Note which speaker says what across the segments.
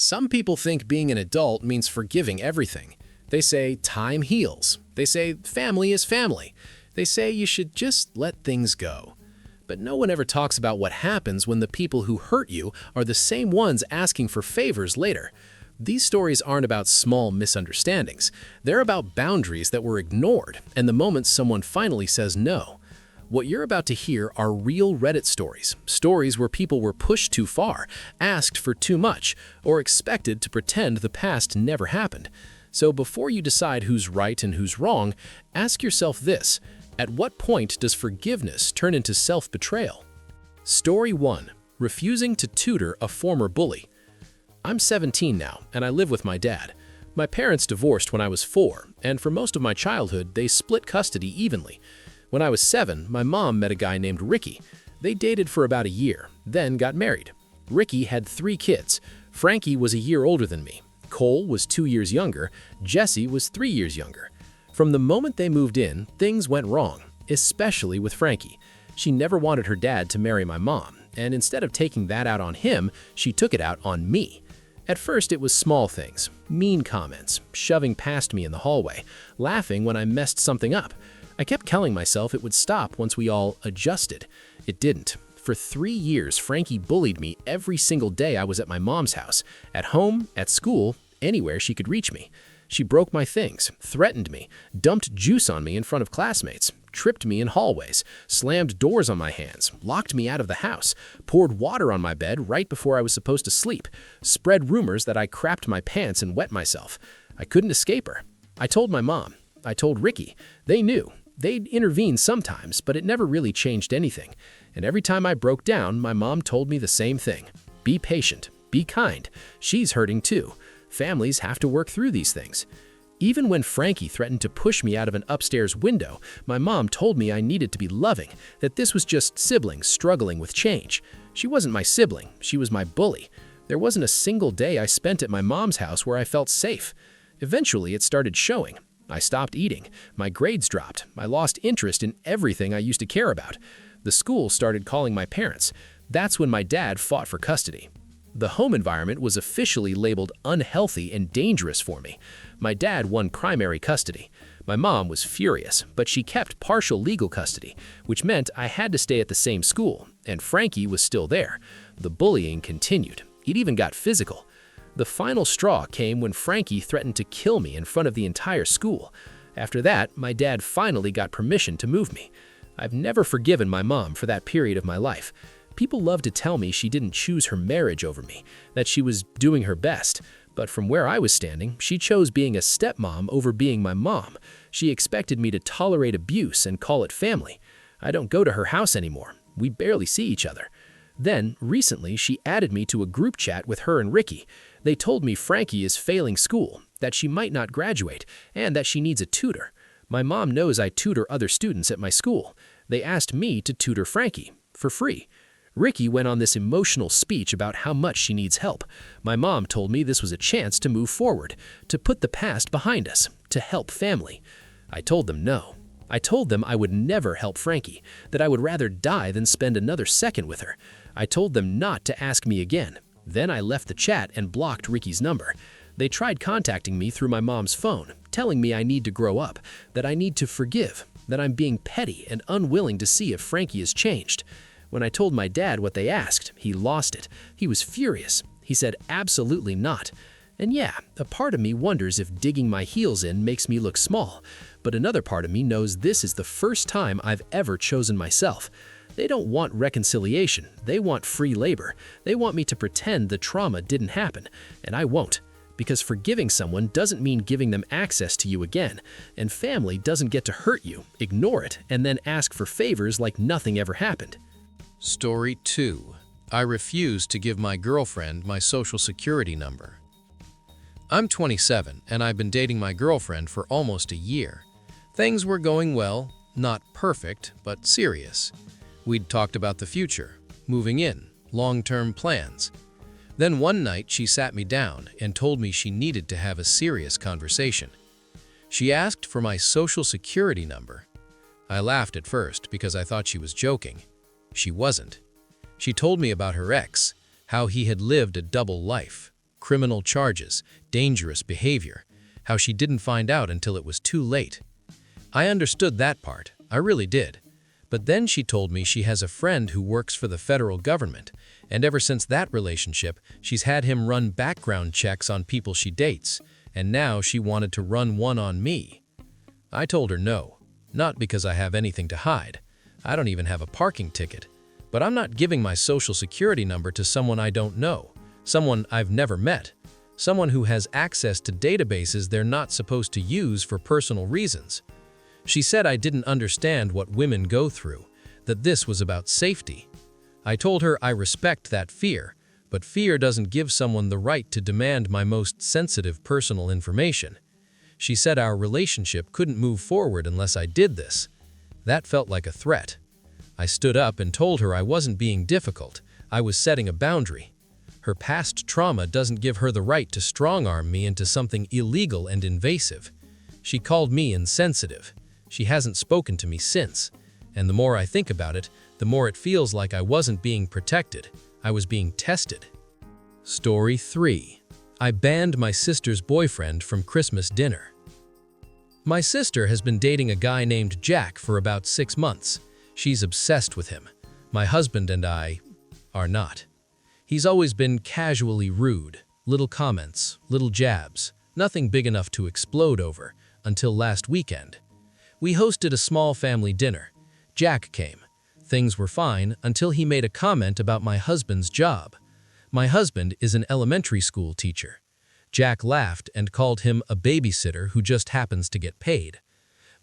Speaker 1: Some people think being an adult means forgiving everything. They say time heals. They say family is family. They say you should just let things go. But no one ever talks about what happens when the people who hurt you are the same ones asking for favors later. These stories aren't about small misunderstandings. They're about boundaries that were ignored and the moment someone finally says no. What you're about to hear are real Reddit stories, stories where people were pushed too far, asked for too much, or expected to pretend the past never happened. So before you decide who's right and who's wrong, ask yourself this: at what point does forgiveness turn into self-betrayal? Story 1. Refusing to tutor a former bully. I'm 17 now, and I live with my dad. My parents divorced when I was 4, and for most of my childhood, they split custody evenly. When I was 7, my mom met a guy named Ricky. They dated for about a year, then got married. Ricky had 3 kids. Frankie was a year older than me. Cole was 2 years younger. Jesse was 3 years younger. From the moment they moved in, things went wrong, especially with Frankie. She never wanted her dad to marry my mom, and instead of taking that out on him, she took it out on me. At first, it was small things, mean comments, shoving past me in the hallway, laughing when I messed something up. I kept telling myself it would stop once we all adjusted. It didn't. For 3 years, Frankie bullied me every single day I was at my mom's house, at home, at school, anywhere she could reach me. She broke my things, threatened me, dumped juice on me in front of classmates, tripped me in hallways, slammed doors on my hands, locked me out of the house, poured water on my bed right before I was supposed to sleep, spread rumors that I crapped my pants and wet myself. I couldn't escape her. I told my mom. I told Ricky. They knew. They'd intervene sometimes, but it never really changed anything. And every time I broke down, my mom told me the same thing. Be patient. Be kind. She's hurting too. Families have to work through these things. Even when Frankie threatened to push me out of an upstairs window, my mom told me I needed to be loving, that this was just siblings struggling with change. She wasn't my sibling. She was my bully. There wasn't a single day I spent at my mom's house where I felt safe. Eventually, it started showing. I stopped eating. My grades dropped. I lost interest in everything I used to care about. The school started calling my parents. That's when my dad fought for custody. The home environment was officially labeled unhealthy and dangerous for me. My dad won primary custody. My mom was furious, but she kept partial legal custody, which meant I had to stay at the same school, and Frankie was still there. The bullying continued. It even got physical. The final straw came when Frankie threatened to kill me in front of the entire school. After that, my dad finally got permission to move me. I've never forgiven my mom for that period of my life. People love to tell me she didn't choose her marriage over me, that she was doing her best. But from where I was standing, she chose being a stepmom over being my mom. She expected me to tolerate abuse and call it family. I don't go to her house anymore. We barely see each other. Then, recently, she added me to a group chat with her and Ricky. They told me Frankie is failing school, that she might not graduate, and that she needs a tutor. My mom knows I tutor other students at my school. They asked me to tutor Frankie, for free. Ricky went on this emotional speech about how much she needs help. My mom told me this was a chance to move forward, to put the past behind us, to help family. I told them no. I told them I would never help Frankie, that I would rather die than spend another second with her. I told them not to ask me again. Then I left the chat and blocked Ricky's number. They tried contacting me through my mom's phone, telling me I need to grow up, that I need to forgive, that I'm being petty and unwilling to see if Frankie has changed. When I told my dad what they asked, he lost it. He was furious. He said absolutely not. And yeah, a part of me wonders if digging my heels in makes me look small, but another part of me knows this is the first time I've ever chosen myself. They don't want reconciliation. They want free labor. They want me to pretend the trauma didn't happen, and I won't. Because forgiving someone doesn't mean giving them access to you again, and family doesn't get to hurt you, ignore it, and then ask for favors like nothing ever happened.
Speaker 2: Story 2. I refuse to give my girlfriend my social security number. I'm 27, and I've been dating my girlfriend for almost a year. Things were going well, not perfect, but serious. We'd talked about the future, moving in, long-term plans. Then one night she sat me down and told me she needed to have a serious conversation. She asked for my social security number. I laughed at first because I thought she was joking. She wasn't. She told me about her ex, how he had lived a double life. criminal charges, dangerous behavior, how she didn't find out until it was too late. I understood that part, I really did. But then she told me she has a friend who works for the federal government, and ever since that relationship, she's had him run background checks on people she dates, and now she wanted to run one on me. I told her no, not because I have anything to hide. I don't even have a parking ticket. But I'm not giving my social security number to someone I don't know, someone I've never met, someone who has access to databases they're not supposed to use for personal reasons. She said I didn't understand what women go through, that this was about safety. I told her I respect that fear, but fear doesn't give someone the right to demand my most sensitive personal information. She said our relationship couldn't move forward unless I did this. That felt like a threat. I stood up and told her I wasn't being difficult, I was setting a boundary. Her past trauma doesn't give her the right to strong-arm me into something illegal and invasive. She called me insensitive. She hasn't spoken to me since. And the more I think about it, the more it feels like I wasn't being protected. I was being tested. Story 3. I banned my sister's boyfriend from Christmas dinner. My sister has been dating a guy named Jack for about 6 months. She's obsessed with him. My husband and I are not. He's always been casually rude, little comments, little jabs, nothing big enough to explode over, until last weekend. We hosted a small family dinner. Jack came. Things were fine until he made a comment about my husband's job. My husband is an elementary school teacher. Jack laughed and called him a babysitter who just happens to get paid.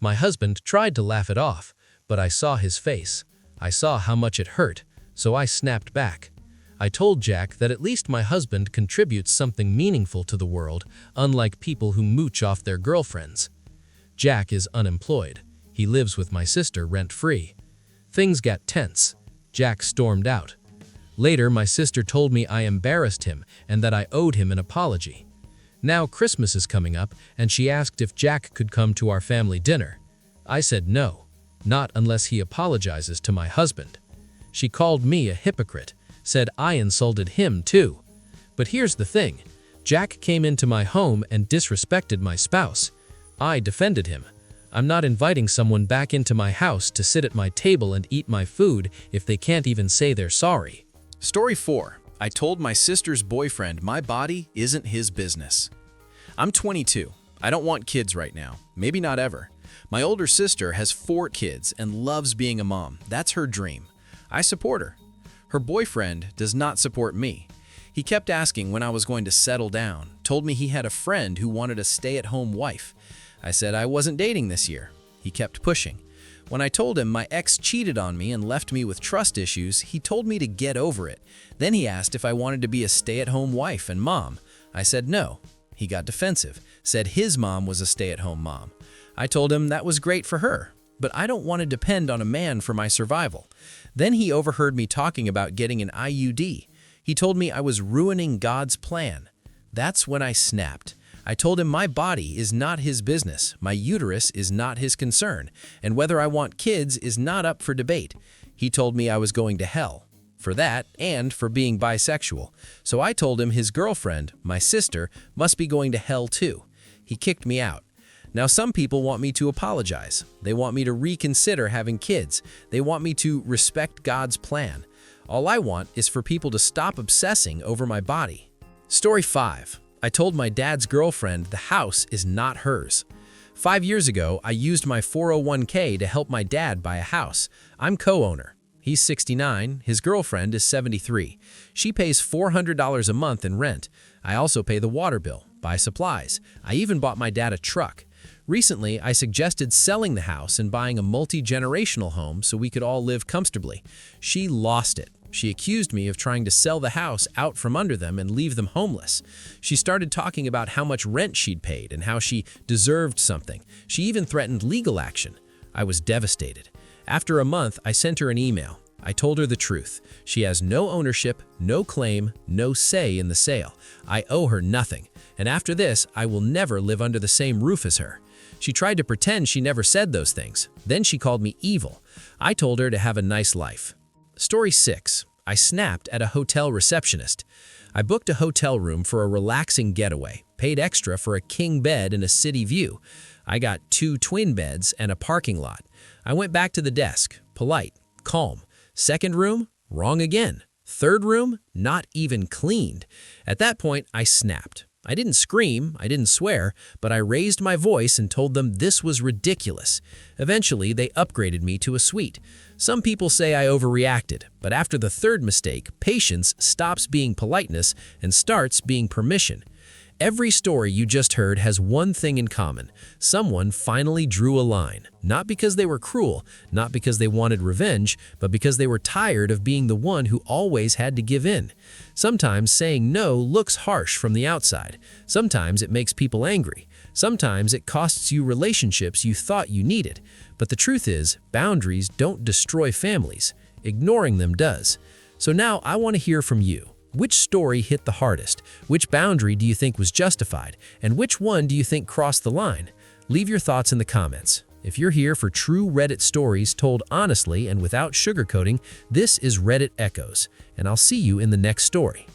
Speaker 2: My husband tried to laugh it off, but I saw his face. I saw how much it hurt, so I snapped back. I told Jack that at least my husband contributes something meaningful to the world, unlike people who mooch off their girlfriends. Jack is unemployed. He lives with my sister rent-free. Things got tense. Jack stormed out. Later, my sister told me I embarrassed him and that I owed him an apology. Now Christmas is coming up, and she asked if Jack could come to our family dinner. I said no. Not unless he apologizes to my husband. She called me a hypocrite, said I insulted him too. But here's the thing, Jack came into my home and disrespected my spouse. I defended him. I'm not inviting someone back into my house to sit at my table and eat my food if they can't even say they're sorry.
Speaker 3: Story 4. I told my sister's boyfriend my body isn't his business. I'm 22. I don't want kids right now, maybe not ever. My older sister has 4 kids and loves being a mom. That's her dream. I support her. Her boyfriend does not support me. He kept asking when I was going to settle down, told me he had a friend who wanted a stay-at-home wife. I said I wasn't dating this year. He kept pushing. When I told him my ex cheated on me and left me with trust issues, he told me to get over it. Then he asked if I wanted to be a stay-at-home wife and mom. I said no. He got defensive, said his mom was a stay-at-home mom. I told him that was great for her, but I don't want to depend on a man for my survival. Then he overheard me talking about getting an IUD. He told me I was ruining God's plan. That's when I snapped. I told him my body is not his business, my uterus is not his concern, and whether I want kids is not up for debate. He told me I was going to hell for that and for being bisexual. So I told him his girlfriend, my sister, must be going to hell too. He kicked me out. Now some people want me to apologize. They want me to reconsider having kids. They want me to respect God's plan. All I want is for people to stop obsessing over my body. Story 5. I told my dad's girlfriend the house is not hers. 5 years ago, I used my 401k to help my dad buy a house. I'm co-owner. He's 69, his girlfriend is 73. She pays $400 a month in rent. I also pay the water bill, buy supplies. I even bought my dad a truck. Recently, I suggested selling the house and buying a multi-generational home so we could all live comfortably. She lost it. She accused me of trying to sell the house out from under them and leave them homeless. She started talking about how much rent she'd paid and how she deserved something. She even threatened legal action. I was devastated. After a month, I sent her an email. I told her the truth. She has no ownership, no claim, no say in the sale. I owe her nothing. And after this, I will never live under the same roof as her. She tried to pretend she never said those things. Then she called me evil. I told her to have a nice life. Story 6. I snapped at a hotel receptionist.
Speaker 4: I booked a hotel room for a relaxing getaway, paid extra for a king bed and a city view. I got 2 twin beds and a parking lot. I went back to the desk, polite, calm. Second room, wrong again. Third room, not even cleaned. At that point, I snapped. I didn't scream, I didn't swear, but I raised my voice and told them this was ridiculous. Eventually, they upgraded me to a suite. Some people say I overreacted, but after the third mistake, patience stops being politeness and starts being permission. Every story you just heard has one thing in common. Someone finally drew a line, not because they were cruel, not because they wanted revenge, but because they were tired of being the one who always had to give in. Sometimes saying no looks harsh from the outside. Sometimes it makes people angry. Sometimes it costs you relationships you thought you needed. But the truth is, boundaries don't destroy families. Ignoring them does. So now I want to hear from you. Which story hit the hardest? Which boundary do you think was justified? And which one do you think crossed the line? Leave your thoughts in the comments. If you're here for true Reddit stories told honestly and without sugarcoating, this is Reddit Echoes, and I'll see you in the next story.